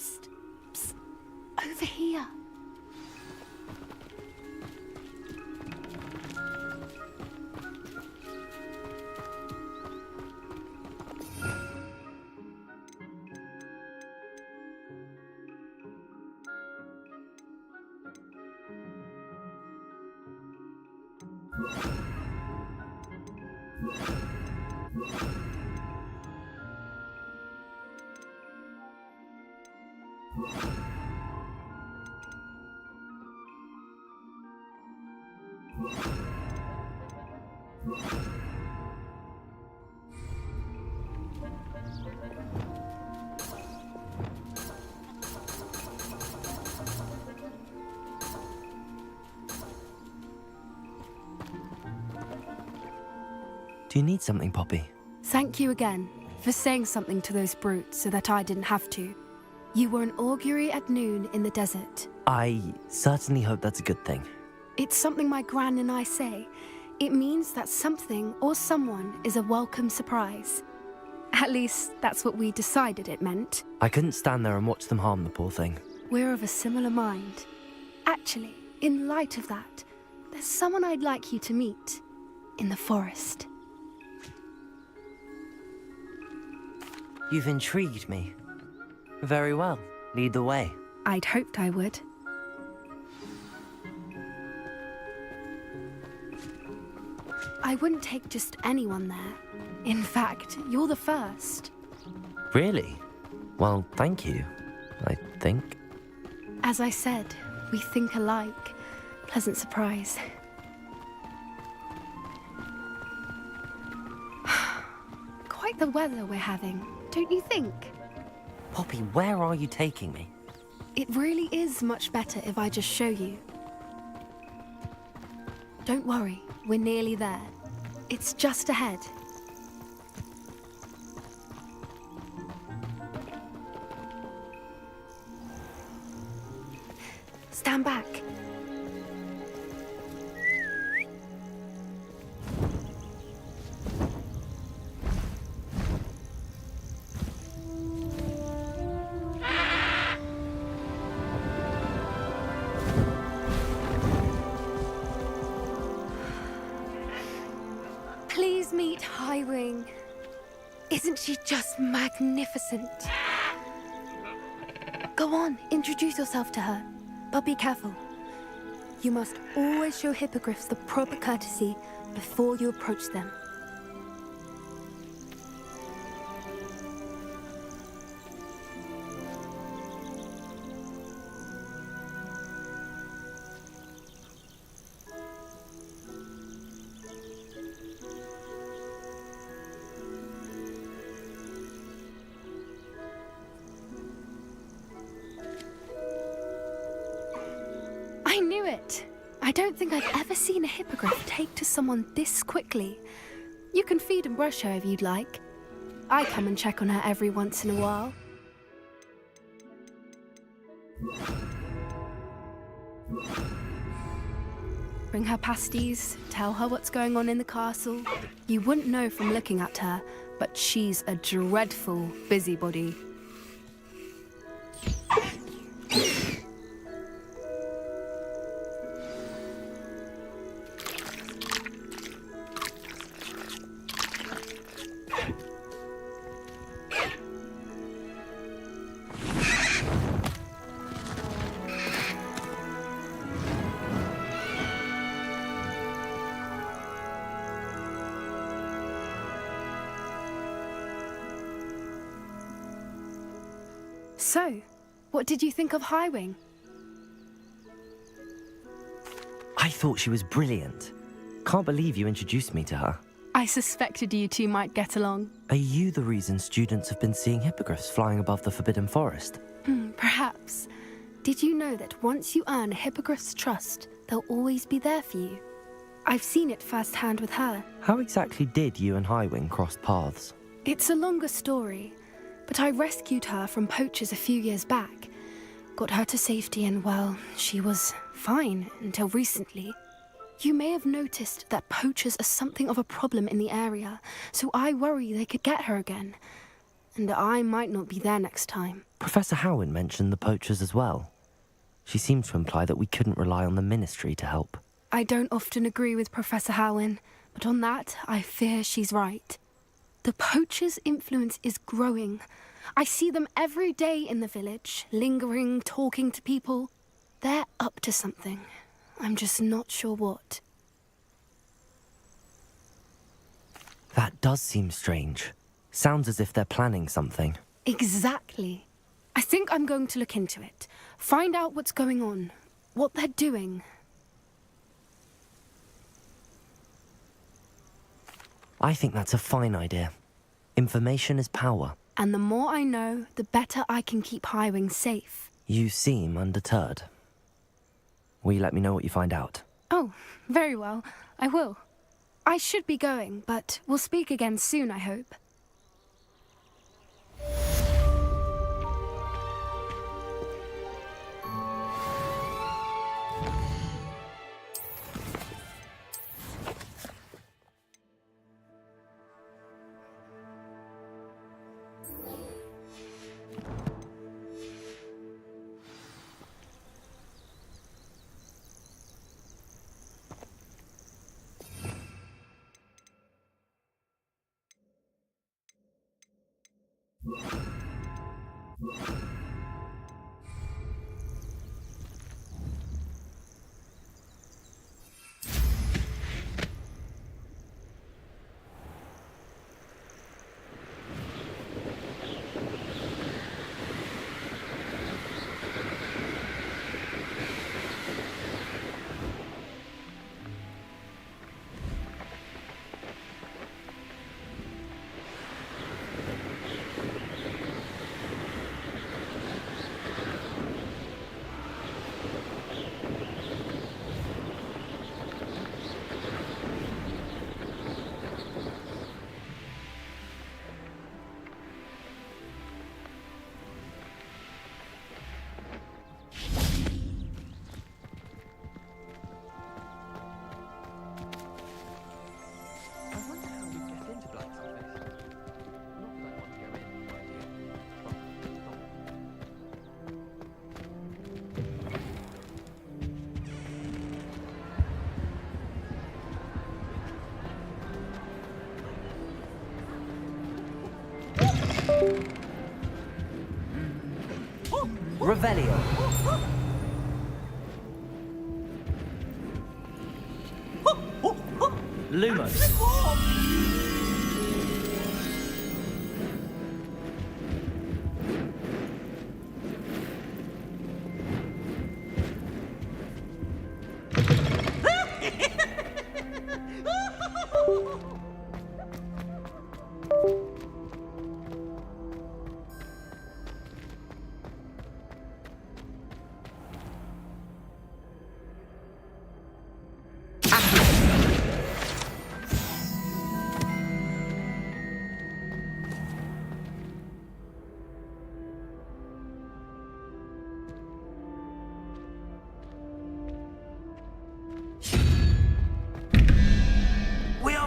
Psst, psst, over here. Do you need something, Poppy? Thank you again for saying something to those brutes so that I didn't have to. You were an augury at noon in the desert. I certainly hope that's a good thing. It's something my gran and I say. It means that something or someone is a welcome surprise. At least, that's what we decided it meant. I couldn't stand there and watch them harm the poor thing. We're of a similar mind. Actually, in light of that, there's someone I'd like you to meet. In the forest. You've intrigued me. Very well. Lead the way. I'd hoped I would. I wouldn't take just anyone there. In fact, you're the first. Really? Well, thank you, I think. As I said, we think alike. Pleasant surprise. Quite the weather we're having, don't you think? Poppy, where are you taking me? It really is much better if I just show you. Don't worry, we're nearly there. It's just ahead. Stand back. Please meet Highwing. Isn't she just magnificent? Go on, introduce yourself to her. But be careful. You must always show hippogriffs the proper courtesy before you approach them. I knew it! I don't think I've ever seen a hippogriff take to someone this quickly. You can feed and brush her if you'd like. I come and check on her every once in a while. Bring her pasties, tell her what's going on in the castle. You wouldn't know from looking at her, but she's a dreadful busybody. So, what did you think of Highwing? I thought she was brilliant. Can't believe you introduced me to her. I suspected you two might get along. Are you the reason students have been seeing hippogriffs flying above the Forbidden Forest? Perhaps. Did you know that once you earn a hippogriff's trust, they'll always be there for you? I've seen it firsthand with her. How exactly did you and Highwing cross paths? It's a longer story, but I rescued her from poachers a few years back. Got her to safety and, well, she was fine until recently. You may have noticed that poachers are something of a problem in the area, so I worry they could get her again. and I might not be there next time. Professor Howin mentioned the poachers as well. She seemed to imply that we couldn't rely on the Ministry to help. I don't often agree with Professor Howin, but on that, I fear she's right. The poachers' influence is growing. I see them every day in the village, lingering, talking to people. They're up to something. I'm just not sure what. That does seem strange. Sounds as if they're planning something. Exactly. I think I'm going to look into it. Find out what's going on, what they're doing. I think that's a fine idea. Information is power. And the more I know, the better I can keep Highwing safe. You seem undeterred. Will you let me know what you find out? Oh, very well. I will. I should be going, but we'll speak again soon, I hope. Revelio. Lumos.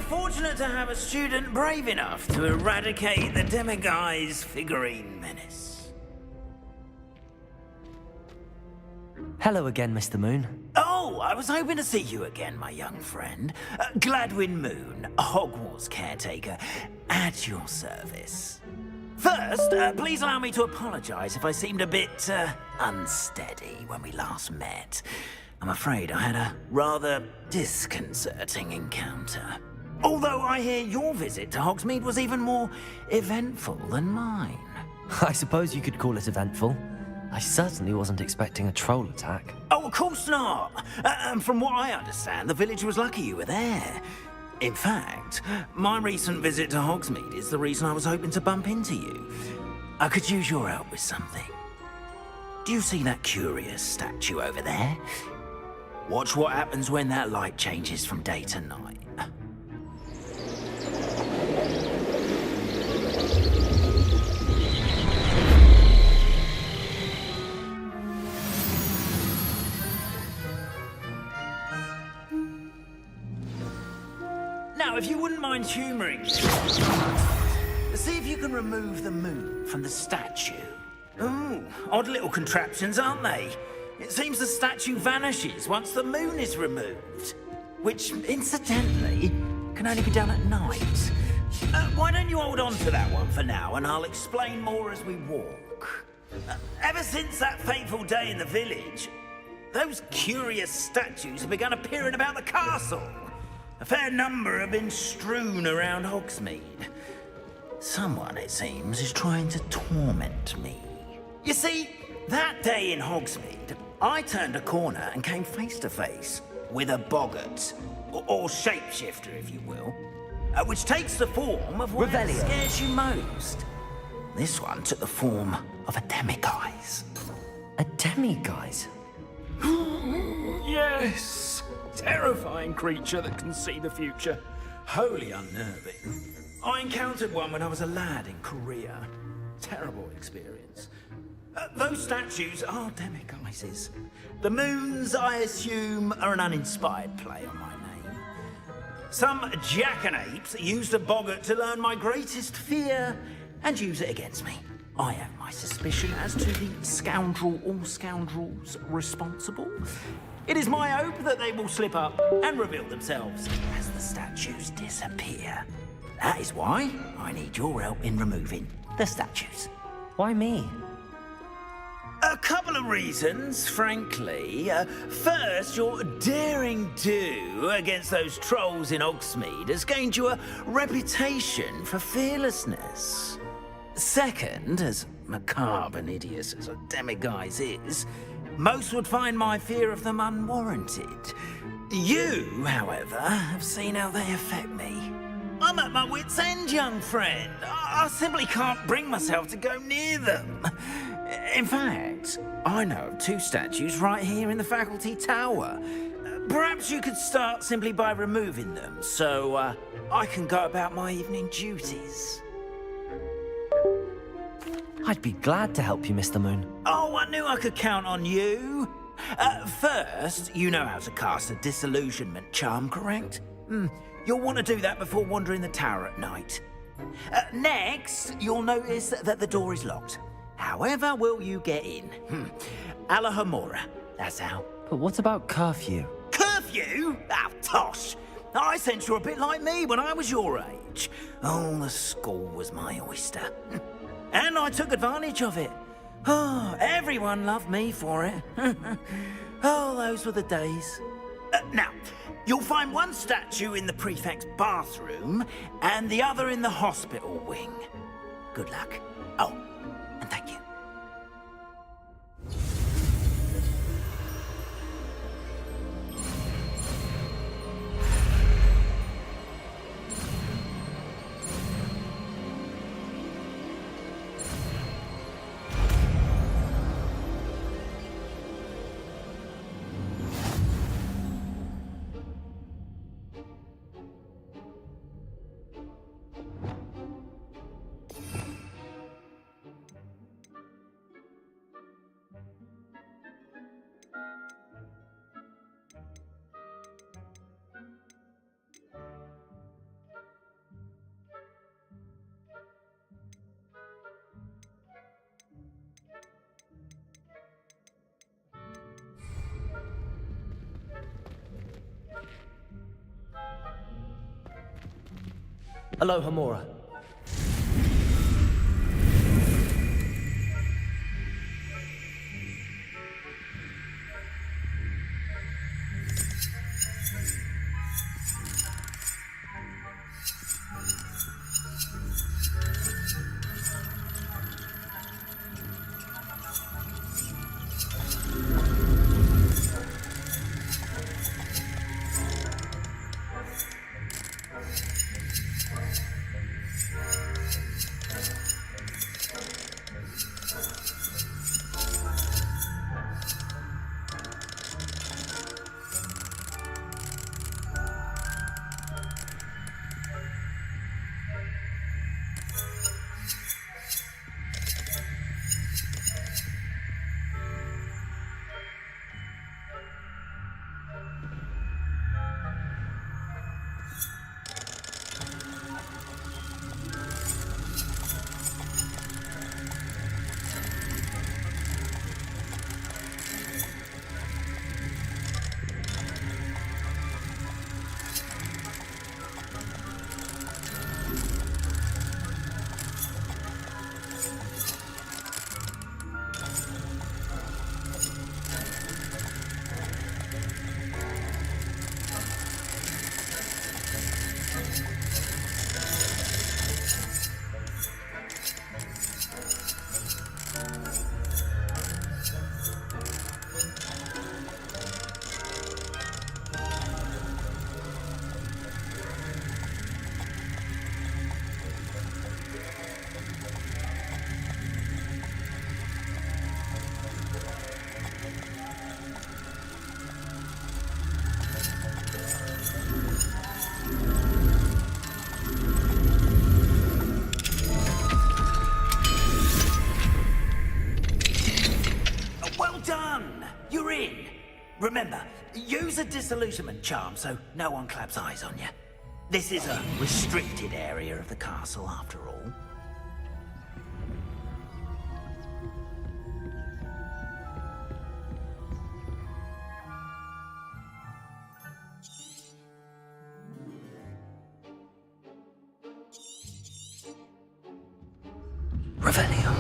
Fortunate to have a student brave enough to eradicate the Demiguise figurine menace. Hello again, Mr. Moon. Oh, I was hoping to see you again, my young friend. Gladwin Moon, Hogwarts caretaker, at your service. First, please allow me to apologize if I seemed a bit unsteady when we last met. I'm afraid I had a rather disconcerting encounter. Although I hear your visit to Hogsmeade was even more eventful than mine. I suppose you could call it eventful. I certainly wasn't expecting a troll attack. Oh, of course not. And from what I understand, the village was lucky you were there. In fact, my recent visit to Hogsmeade is the reason I was hoping to bump into you. I could use your help with something. Do you see that curious statue over there? Watch what happens when that light changes from day to night. Now, if you wouldn't mind humouring me, See if you can remove the moon from the statue. Ooh, odd little contraptions, aren't they? It seems the statue vanishes once the moon is removed. Which, incidentally, can only be done at night. Why don't you hold on to that one for now, and I'll explain more as we walk. Ever since that fateful day in the village, those curious statues have begun appearing about the castle. A fair number have been strewn around Hogsmeade. Someone, it seems, is trying to torment me. You see, that day in Hogsmeade, I turned a corner and came face to face with a boggart, or shapeshifter, if you will, which takes the form of whatever scares you most. This one took the form of a demiguise. A demiguise? Yes! Terrifying creature that can see the future. Wholly unnerving. I encountered one when I was a lad in Korea. Terrible experience. Those statues are demiguises. The moons, I assume, are an uninspired play on my name. Some jackanapes used a boggart to learn my greatest fear and use it against me. I have my suspicion as to the scoundrel or scoundrels responsible. It is my hope that they will slip up and reveal themselves as the statues disappear. That is why I need your help in removing the statues. Why me? A couple of reasons, frankly. First, your daring do against those trolls in Hogsmeade has gained you a reputation for fearlessness. Second, as macabre and hideous as a demiguise is, most would find my fear of them unwarranted. You, however, have seen how they affect me. I'm at my wit's end, young friend. I simply can't bring myself to go near them. In fact, I know of two statues right here in the faculty tower. Perhaps you could start simply by removing them, so I can go about my evening duties. I'd be glad to help you, Mr. Moon. Oh, I knew I could count on you. First, you know how to cast a disillusionment charm, correct? You'll want to do that before wandering the tower at night. Next, you'll notice that the door is locked. However will you get in? Alahomora, that's how. But what about curfew? Curfew? Oh, tosh. I sense you're a bit like me when I was your age. Oh, the school was my oyster. And I took advantage of it. Oh, everyone loved me for it. Oh, those were the days. Now, you'll find one statue in the prefect's bathroom and the other in the hospital wing. Good luck. Oh, and thank you. Alohomora. disillusionment charm so no one claps eyes on you. This is a restricted area of the castle, after all. Revelio.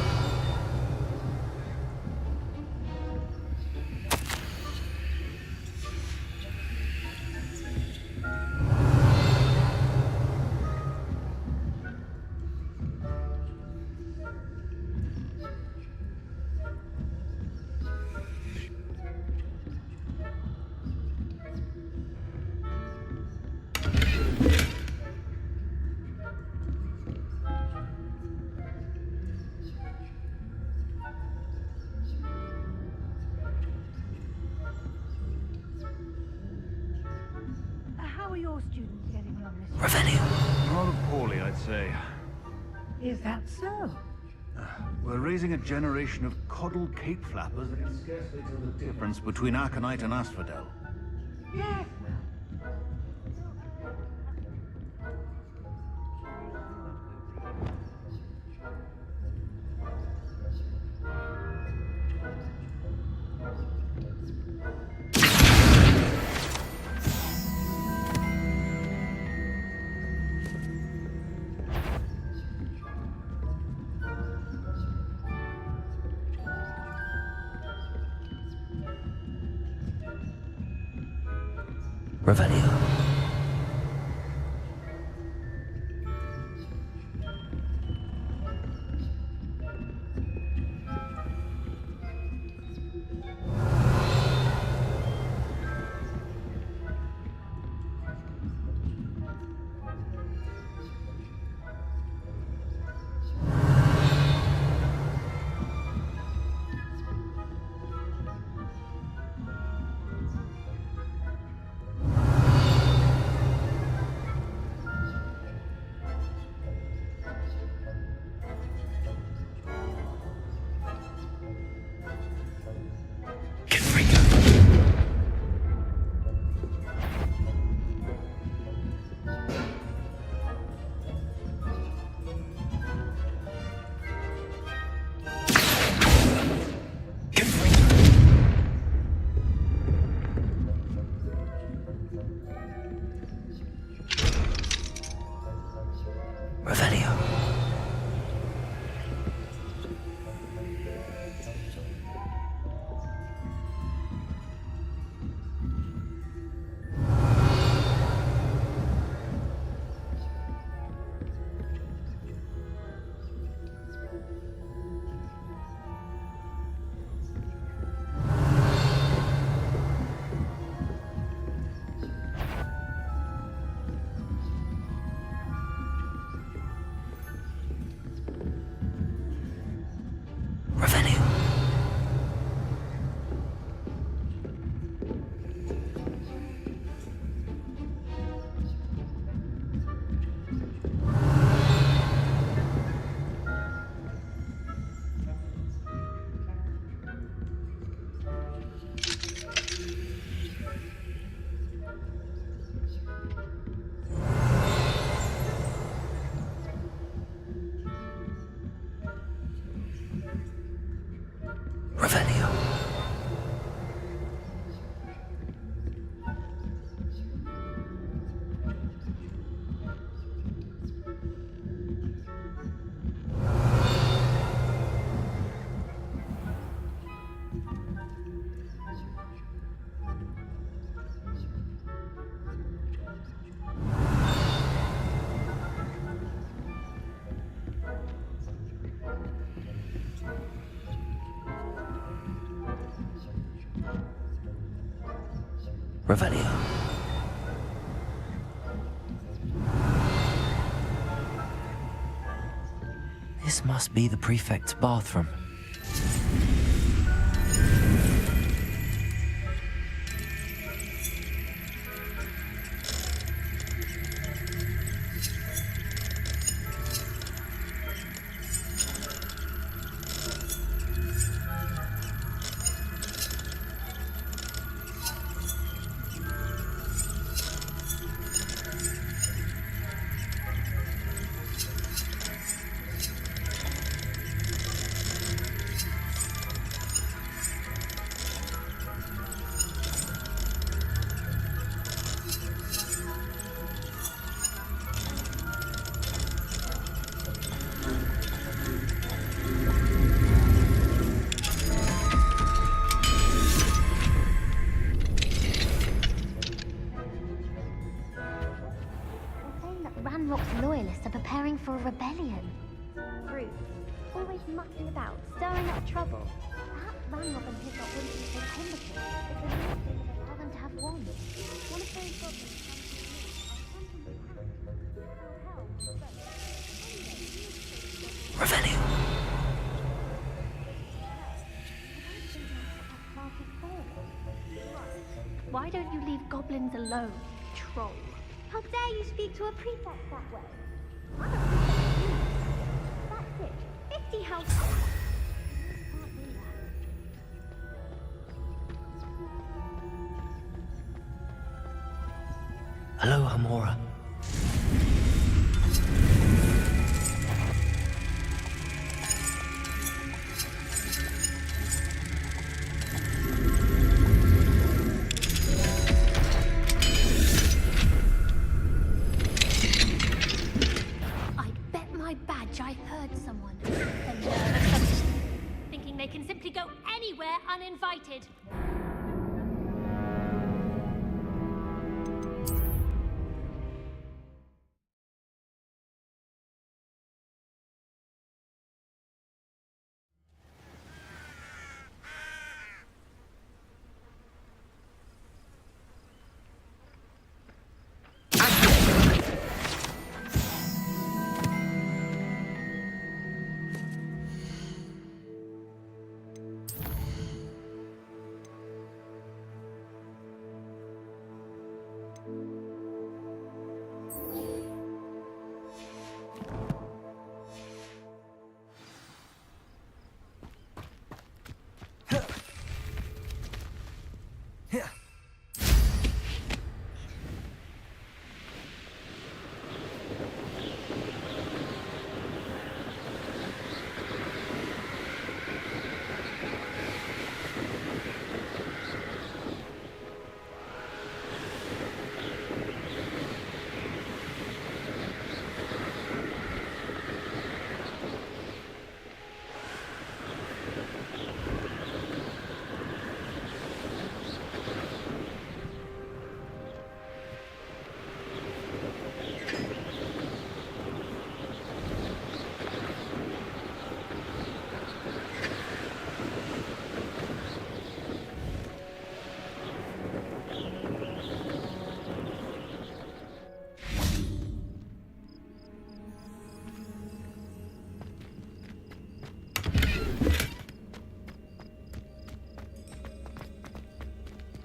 How are your students getting along this Revelio. Rather poorly, I'd say. Is that so? We're raising a generation of coddled cape flappers that can scarcely tell the difference between Aconite and Asphodel. Yes. Revelio. Revelio. Revelio. Revelio. Revelio. This must be the prefect's bathroom. Ranrock's loyalists are preparing for a rebellion. Rude. Always mucking about, stirring up trouble. Perhaps Ranrock and his not wanting to take combative. It's a new thing that allow them to have wands. One of those goblins Revelio. Why don't you leave goblins alone, troll? How dare you speak to a prefect that way? I'm a prefect too. That's it. 50 house. Can't do that. Hello, Hamora. I'd bet my badge I heard someone. The nerve of them. Thinking they can simply go anywhere uninvited.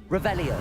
Revelio.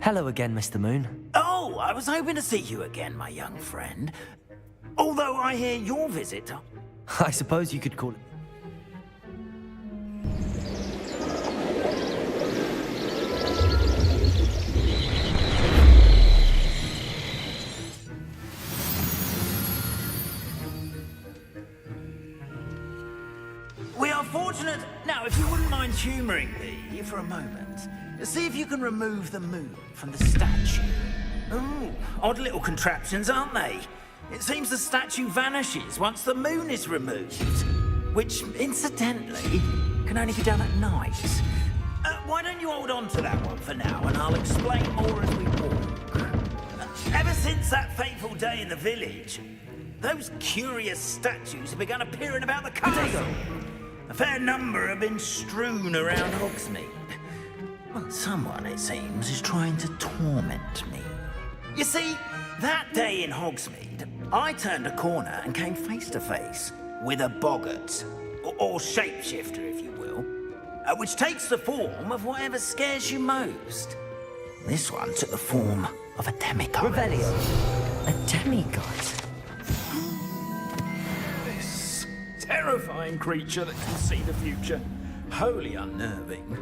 Hello again, Mr. Moon. Oh, I was hoping to see you again, my young friend. Although I hear your visit... I suppose you could call it... We are fortunate... Now, if you wouldn't mind humouring me for a moment, see if you can remove the moon from the statue. Ooh, odd little contraptions, aren't they? It seems the statue vanishes once the moon is removed. Which, incidentally, can only be done at night. Why don't you hold on to that one for now, and I'll explain more as we walk. Ever since that fateful day in the village, those curious statues have begun appearing about the castle. A fair number have been strewn around Hogsmeade. Well, someone, it seems, is trying to torment me. You see, that day in Hogsmeade, I turned a corner and came face to face with a boggart, or shapeshifter, if you will, which takes the form of whatever scares you most. This one took the form of a demigod. Revelio. A demigod? This terrifying creature that can see the future. Wholly unnerving.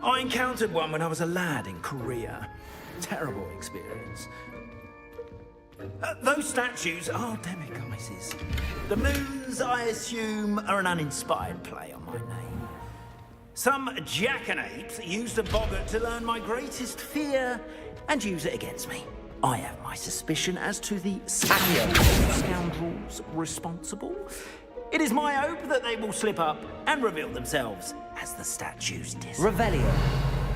I encountered one when I was a lad in Korea. Terrible experience. Those statues are demiguises. The moons, I assume, are an uninspired play on my name. Some jackanapes used a boggart to learn my greatest fear and use it against me. I have my suspicion as to the scoundrels responsible. It is my hope that they will slip up and reveal themselves as the statues disappear. Revelio.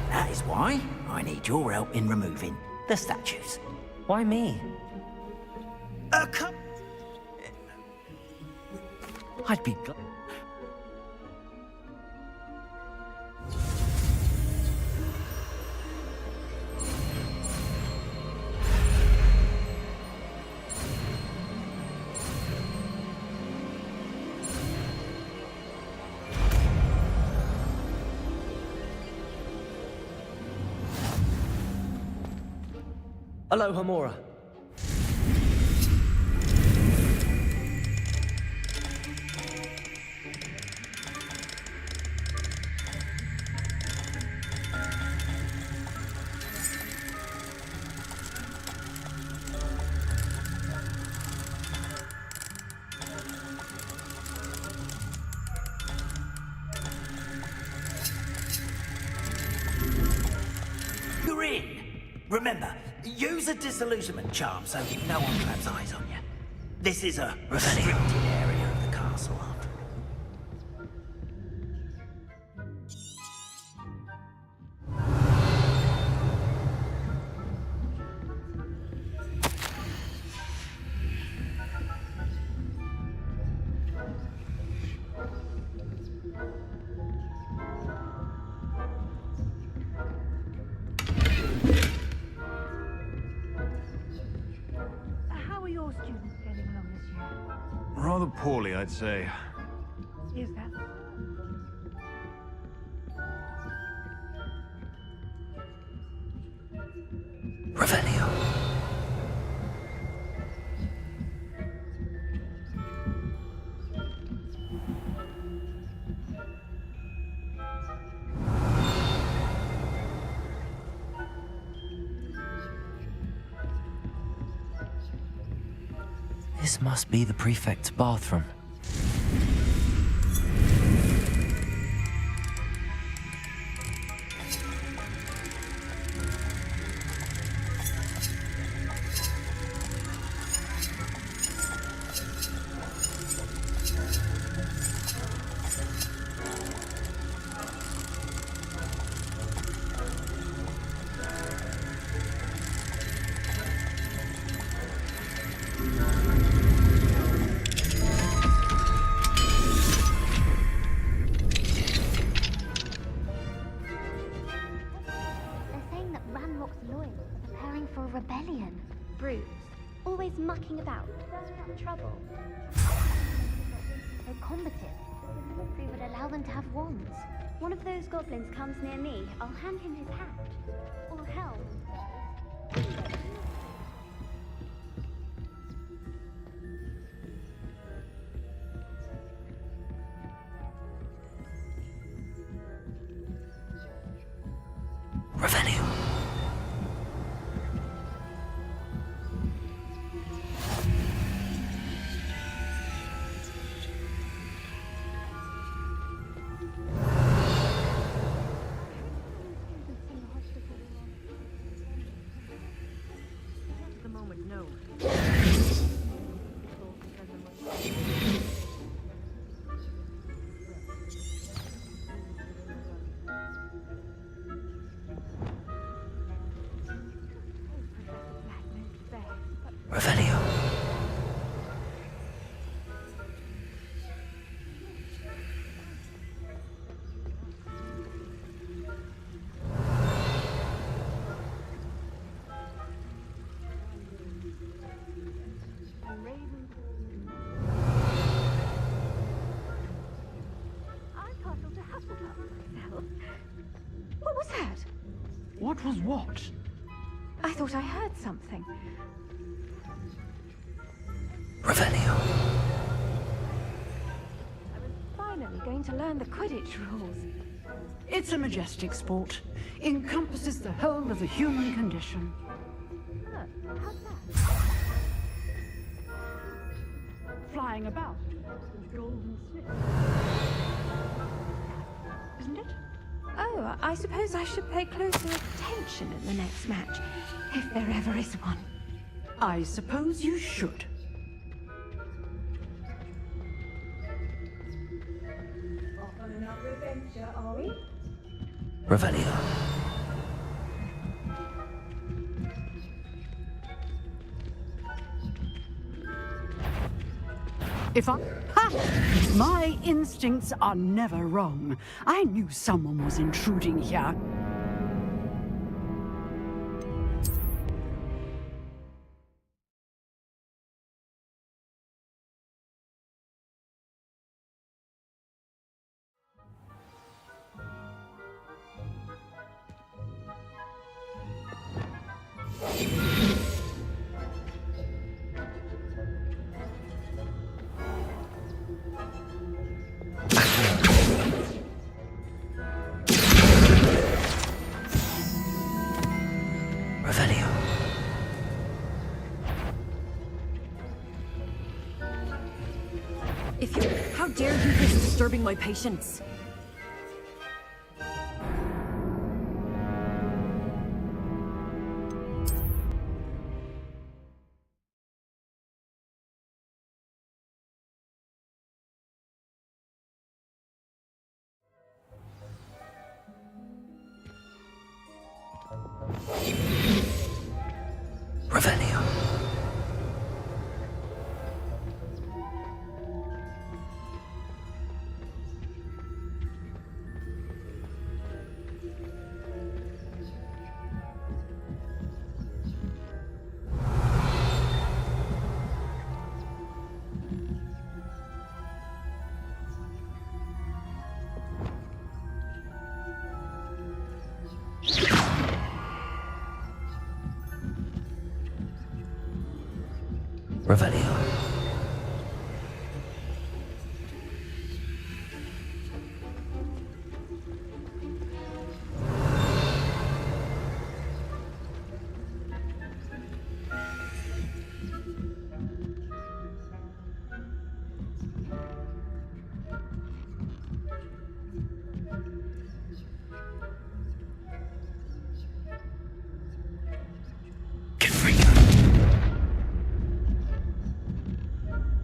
That is why I need your help in removing the statues. Why me? I'd be glad. Aloha Mora. You're in. Remember, use a disillusionment charm so no one claps eyes on you. This is a restricted area of the castle, after all. How are your students getting along this year? Rather poorly, I'd say. Is that Revelio. This must be the prefect's bathroom. They're saying that Ranrock's lawyers are preparing for a rebellion. Brutes, always mucking about, stirring up trouble. So combative, we would allow them to have wands. One of those goblins comes near me, I'll hand him his hat. Or hell. Revelio. at the moment? No. Revelio. What was that? What was what? I thought I heard something. Revelio. going to learn the Quidditch rules. It's a majestic sport. Encompasses the whole of the human condition. Look, how's that? Flying about with golden snakes. Isn't it? Oh, I suppose I should pay closer attention at the next match, if there ever is one. I suppose you should. Off on another adventure, are we? Revelio. If I... Ha! My instincts are never wrong. I knew someone was intruding here. Revelio. If you... How dare you risk disturbing my patients? Revelio. Revelio.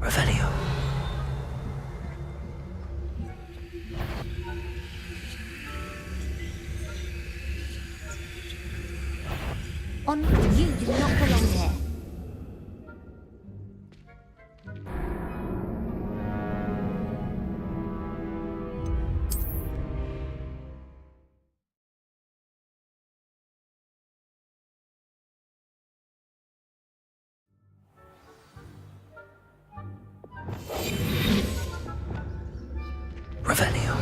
Revelio. On you do not belong here. Revelio.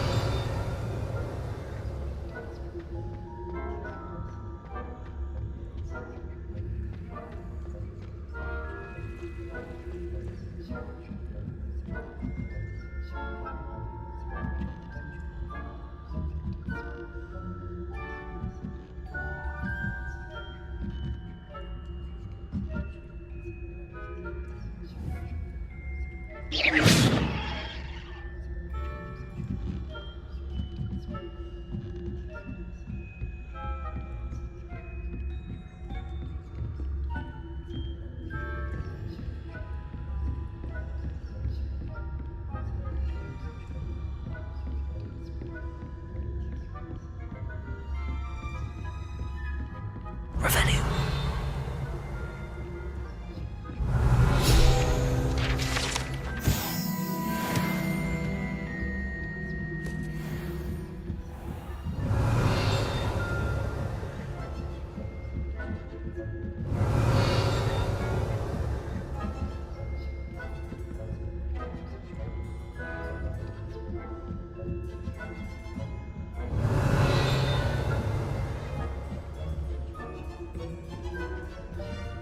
Revelio.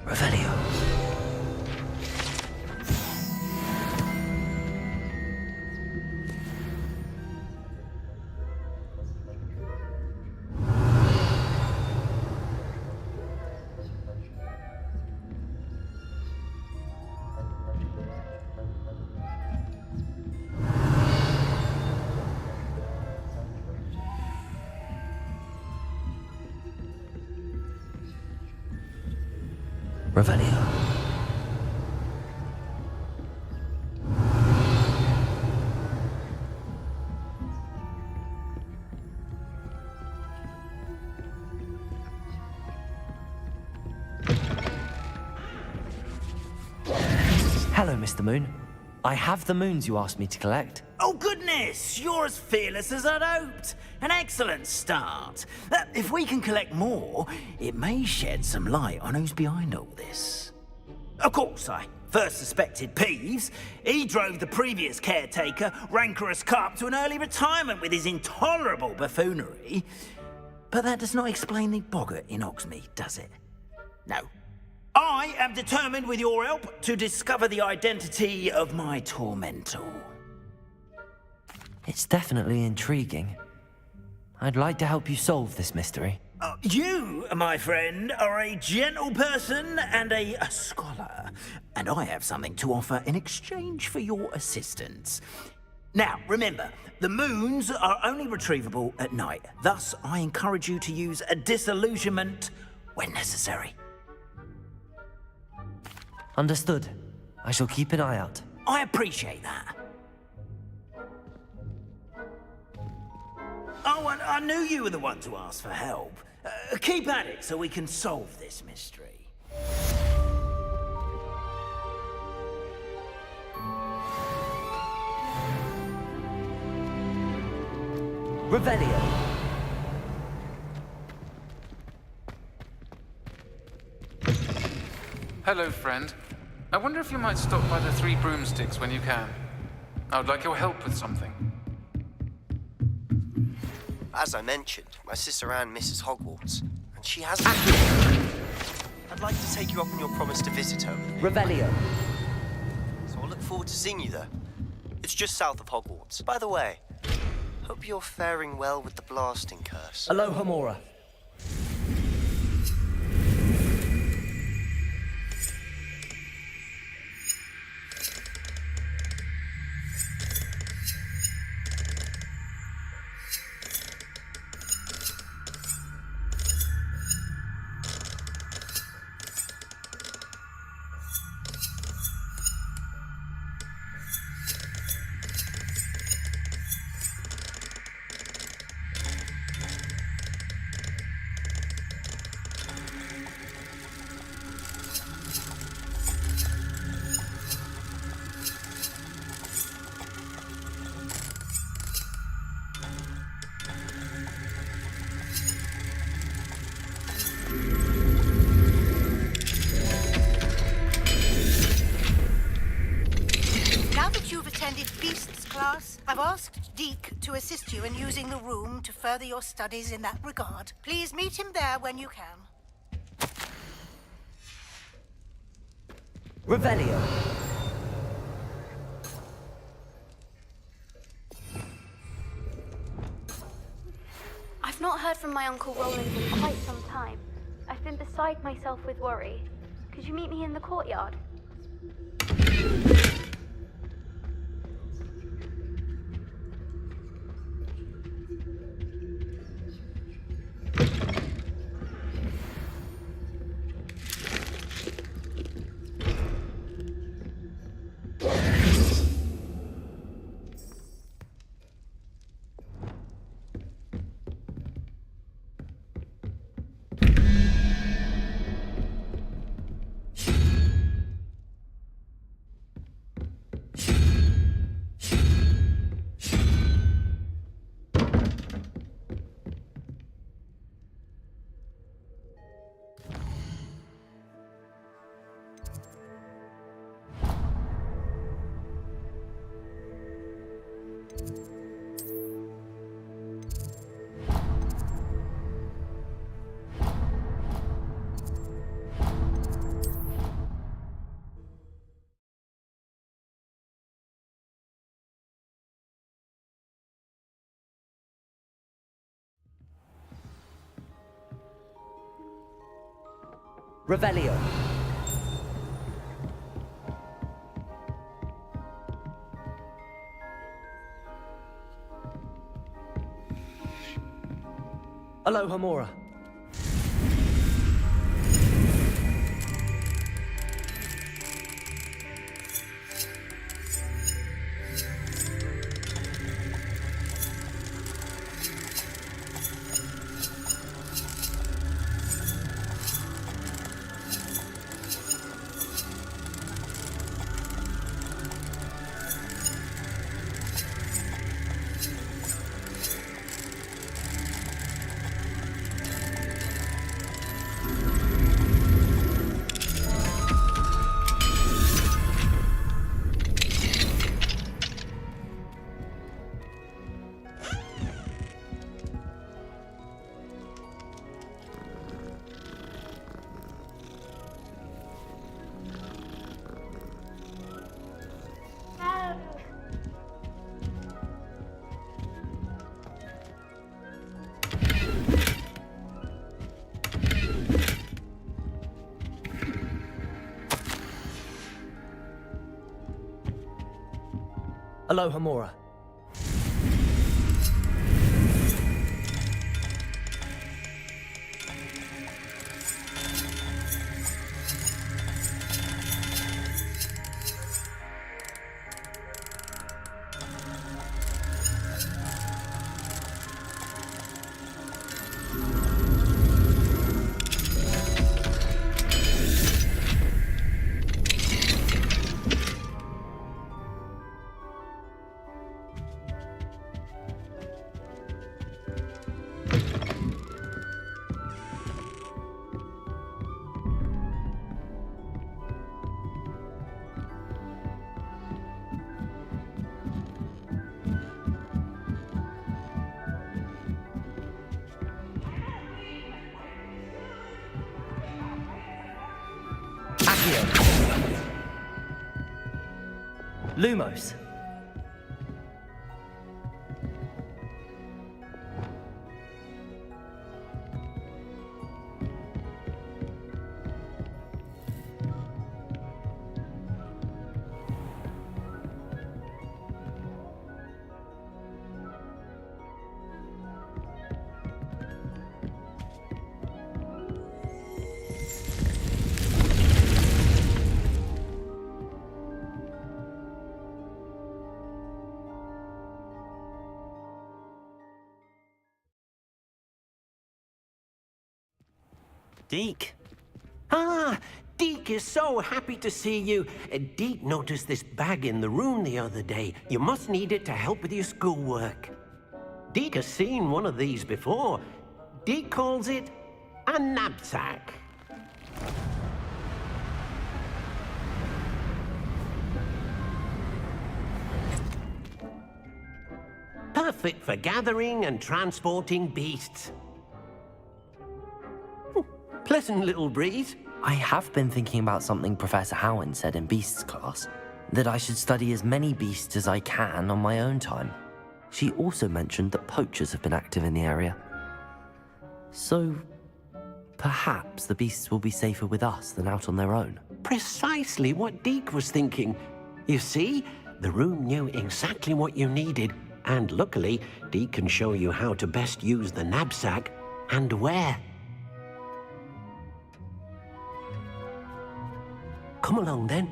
Revelio. Revelio. Hello, Mr. Moon. I have the moons you asked me to collect. Oh, goodness! You're as fearless as I'd hoped. An excellent start. If we can collect more, it may shed some light on who's behind all this. Of course, I first suspected Peeves. He drove the previous caretaker, Rancorous Carp, to an early retirement with his intolerable buffoonery. But that does not explain the boggart in Hogsmeade, does it? No. I am determined, with your help, to discover the identity of my tormentor. It's definitely intriguing. I'd like to help you solve this mystery. You, my friend, are a gentle person and a scholar, and I have something to offer in exchange for your assistance. Now, remember, the moons are only retrievable at night. Thus, I encourage you to use a disillusionment when necessary. Understood. I shall keep an eye out. I appreciate that. Oh, and I knew you were the one to ask for help. Keep at it so we can solve this mystery. Revelio. Hello, friend. I wonder if you might stop by the Three Broomsticks when you can. I would like your help with something. As I mentioned, my sister Anne misses Hogwarts, and she has... I'd like to take you up on your promise to visit her. Revelio. So I'll look forward to seeing you there. It's just south of Hogwarts. By the way, hope you're faring well with the blasting curse. Aloha Mora. I've asked Deke to assist you in using the room to further your studies in that regard. Please meet him there when you can. Revelio. I've not heard from my Uncle Roland in quite some time. I've been beside myself with worry. Could you meet me in the courtyard? Revelio. Aloha Mora. Aloha Mora. Lumos. Deke. Ah, Deke is so happy to see you. Deke noticed this bag in the room the other day. You must need it to help with your schoolwork. Deke has seen one of these before. Deke calls it a knapsack. Perfect for gathering and transporting beasts. Pleasant little breeze. I have been thinking about something Professor Howard said in Beasts class, that I should study as many beasts as I can on my own time. She also mentioned that poachers have been active in the area. So, perhaps the beasts will be safer with us than out on their own. Precisely what Deke was thinking. You see, the room knew exactly what you needed, and luckily, Deke can show you how to best use the knapsack and where. Come along, then.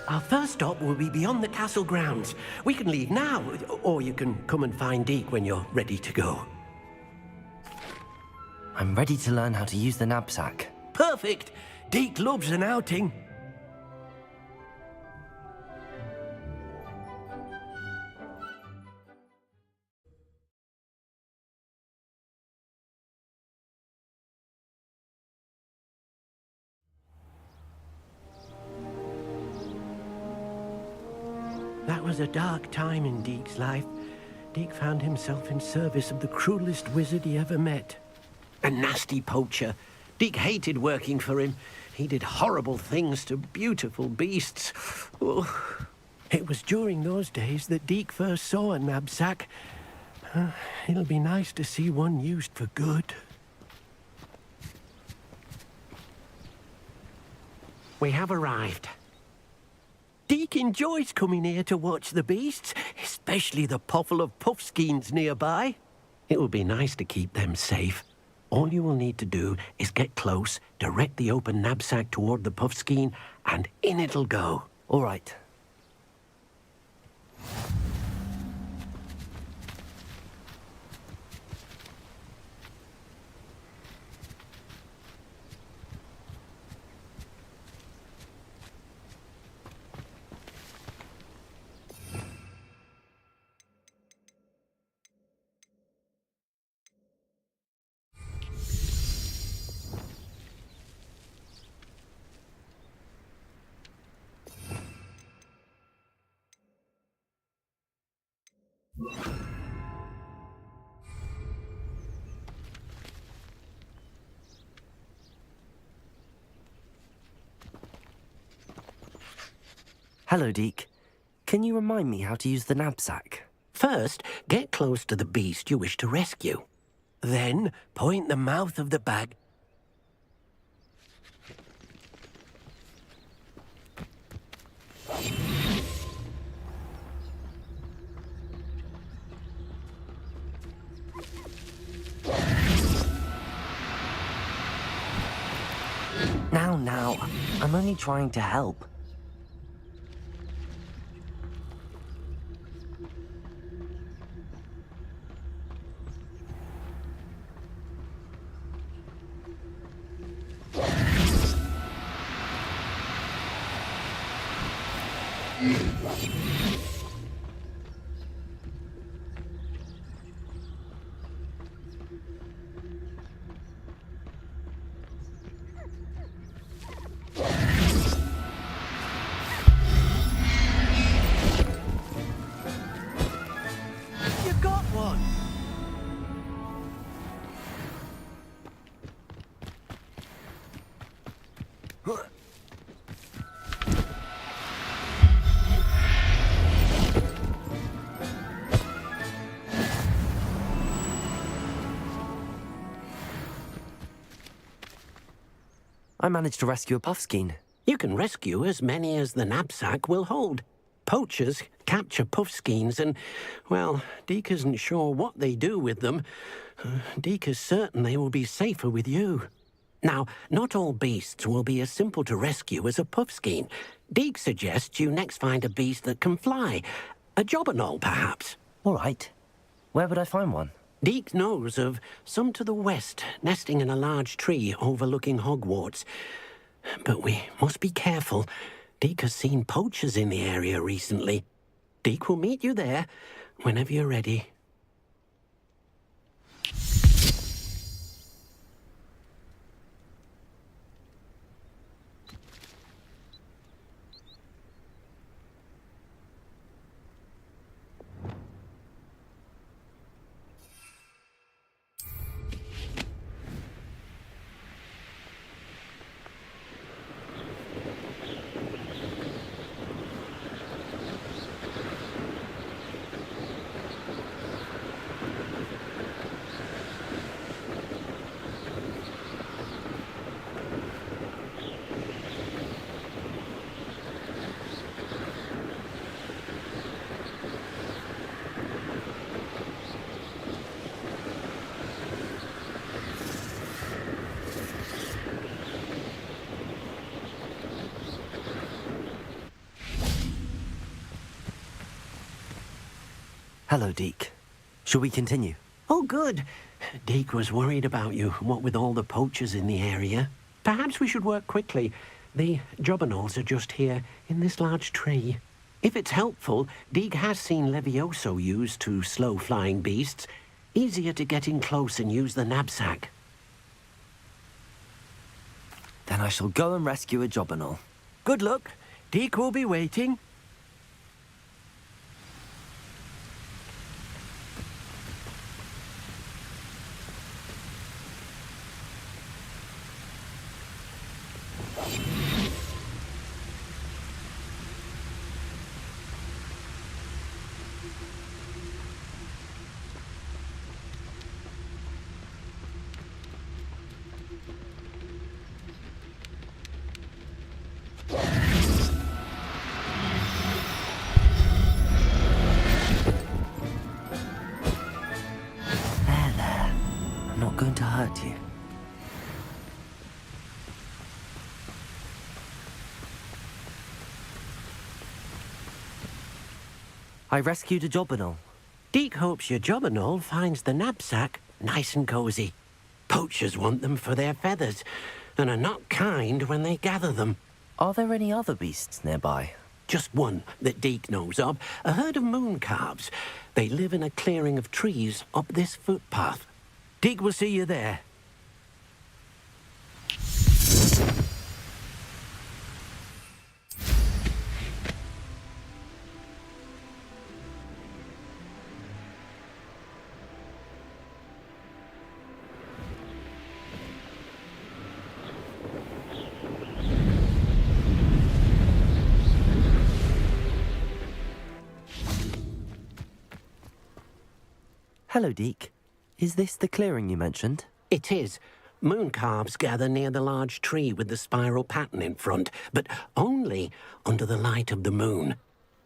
Our first stop will be beyond the castle grounds. We can leave now, or you can come and find Deke when you're ready to go. I'm ready to learn how to use the knapsack. Perfect! Deke loves an outing. That was a dark time in Deke's life. Deke found himself in service of the cruelest wizard he ever met. A nasty poacher. Deke hated working for him. He did horrible things to beautiful beasts. Oh. It was during those days that Deke first saw a knapsack. It'll be nice to see one used for good. We have arrived. Deke enjoys coming here to watch the beasts, especially the poffle of puffskeins nearby. It will be nice to keep them safe. All you will need to do is get close, direct the open knapsack toward the puffskein, and in it'll go. All right. Hello, Deke. Can you remind me how to use the knapsack? First, get close to the beast you wish to rescue. Then, point the mouth of the bag now. I'm only trying to help. You got one! I managed to rescue a puffskein. You can rescue as many as the knapsack will hold. Poachers capture puffskeins and, well, Deke isn't sure what they do with them. Deke is certain they will be safer with you. Now, not all beasts will be as simple to rescue as a puffskein. Deke suggests you next find a beast that can fly. A jobberknoll, perhaps. All right. Where would I find one? Deke knows of some to the west, nesting in a large tree overlooking Hogwarts. But we must be careful. Deke has seen poachers in the area recently. Deke will meet you there whenever you're ready. Hello, Deke. Shall we continue? Oh, good. Deke was worried about you, what with all the poachers in the area. Perhaps we should work quickly. The jobberknolls are just here, in this large tree. If it's helpful, Deke has seen Levioso used to slow flying beasts. Easier to get in close and use the knapsack. Then I shall go and rescue a jobberknoll. Good luck. Deke will be waiting. I'm not going to hurt you. I rescued a jobberknoll. Deke hopes your jobberknoll finds the knapsack nice and cozy. Poachers want them for their feathers, and are not kind when they gather them. Are there any other beasts nearby? Just one that Deke knows of, a herd of moon calves. They live in a clearing of trees up this footpath. Deke will see you there. Hello, Deke. Is this the clearing you mentioned? It is. Moon calves gather near the large tree with the spiral pattern in front, but only under the light of the moon.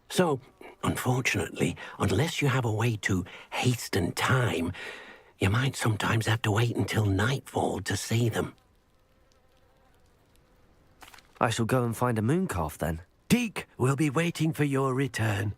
So, unfortunately, unless you have a way to hasten time, you might sometimes have to wait until nightfall to see them. I shall go and find a moon calf then. Deke will be waiting for your return.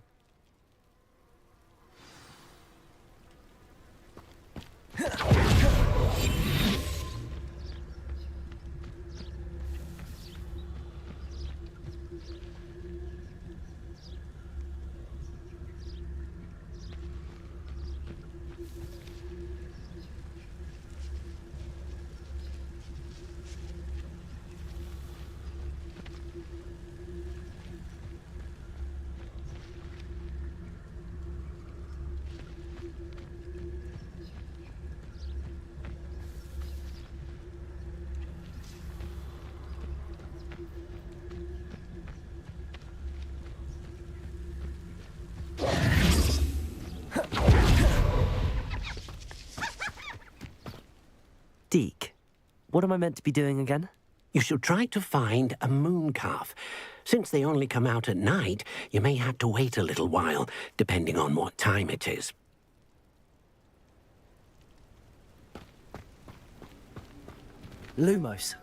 Deke, what am I meant to be doing again? You should try to find a moon calf. Since they only come out at night, you may have to wait a little while, depending on what time it is. Lumos.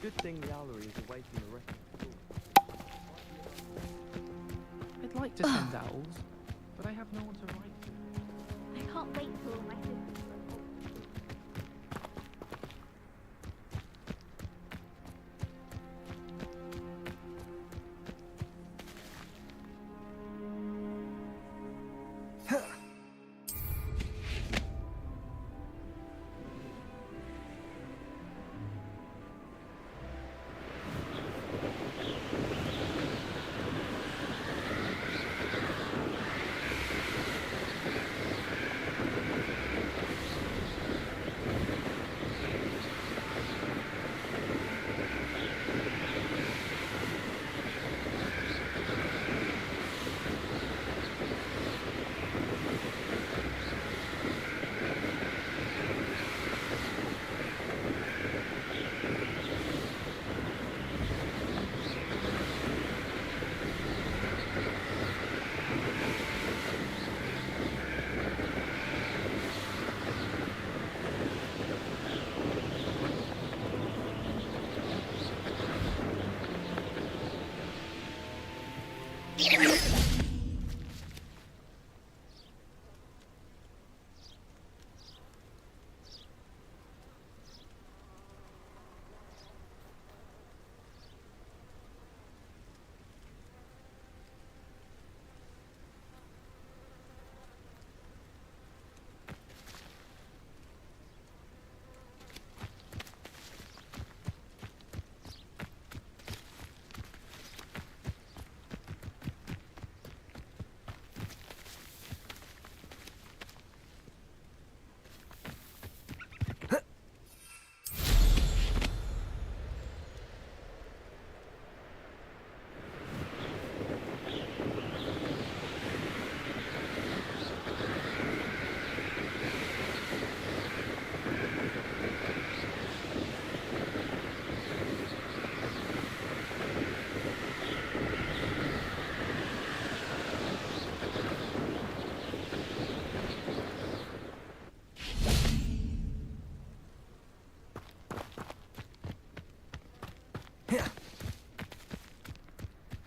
Good thing the owlery is away from the rest of the school. I'd like to send owls, but I have no one to write to. I can't wait for all my sisters to report.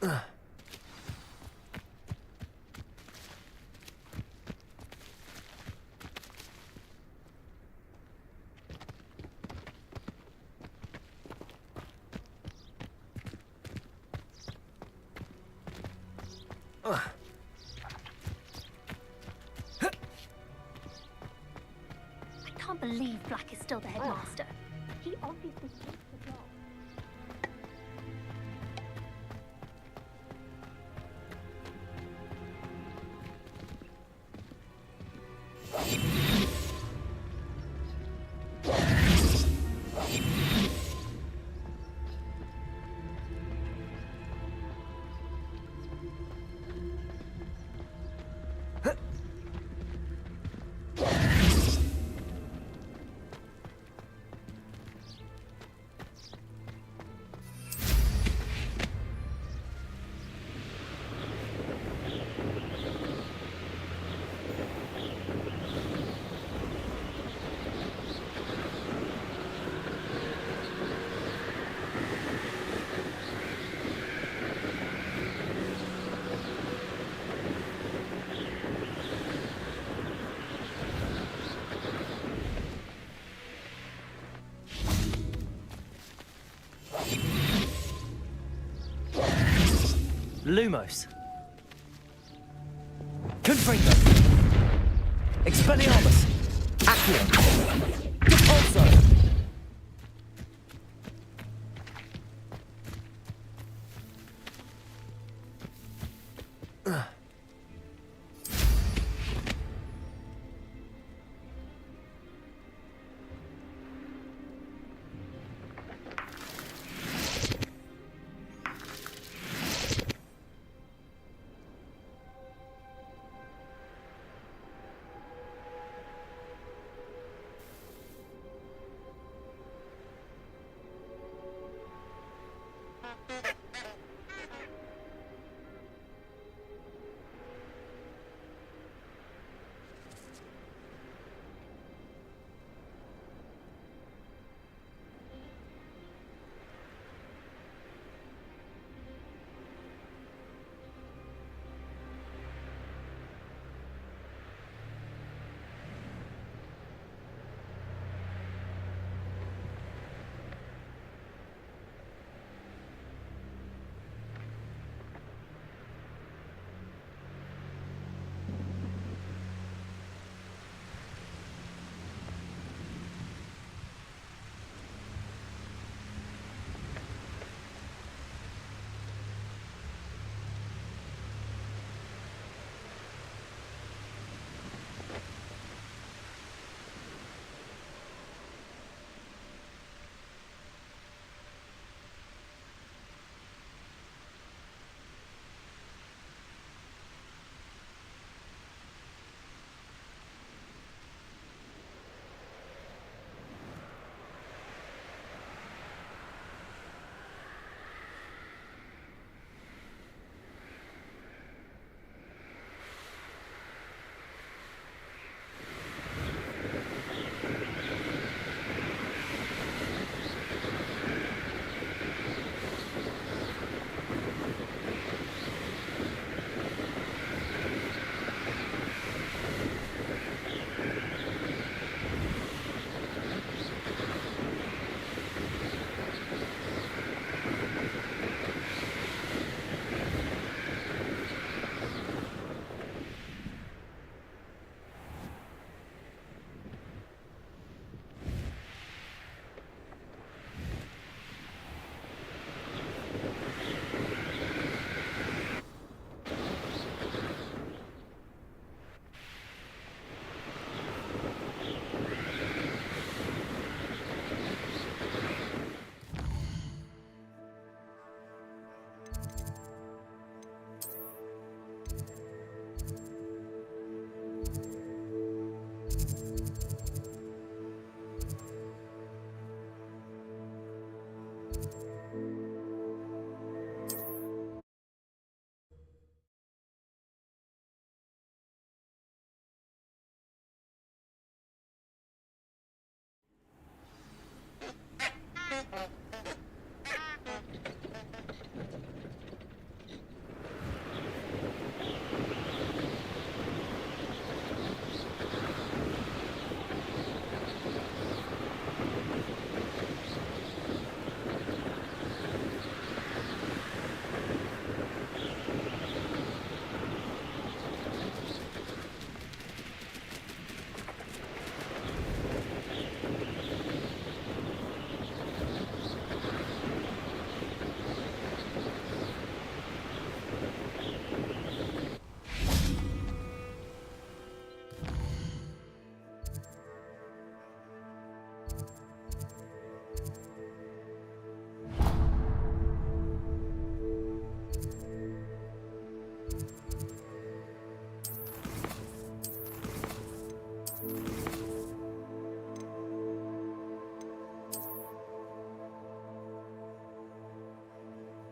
I can't believe Black is still the headmaster. He obviously hates the job. Lumos. Confringo. Expelliarmus. Accio. Repulso.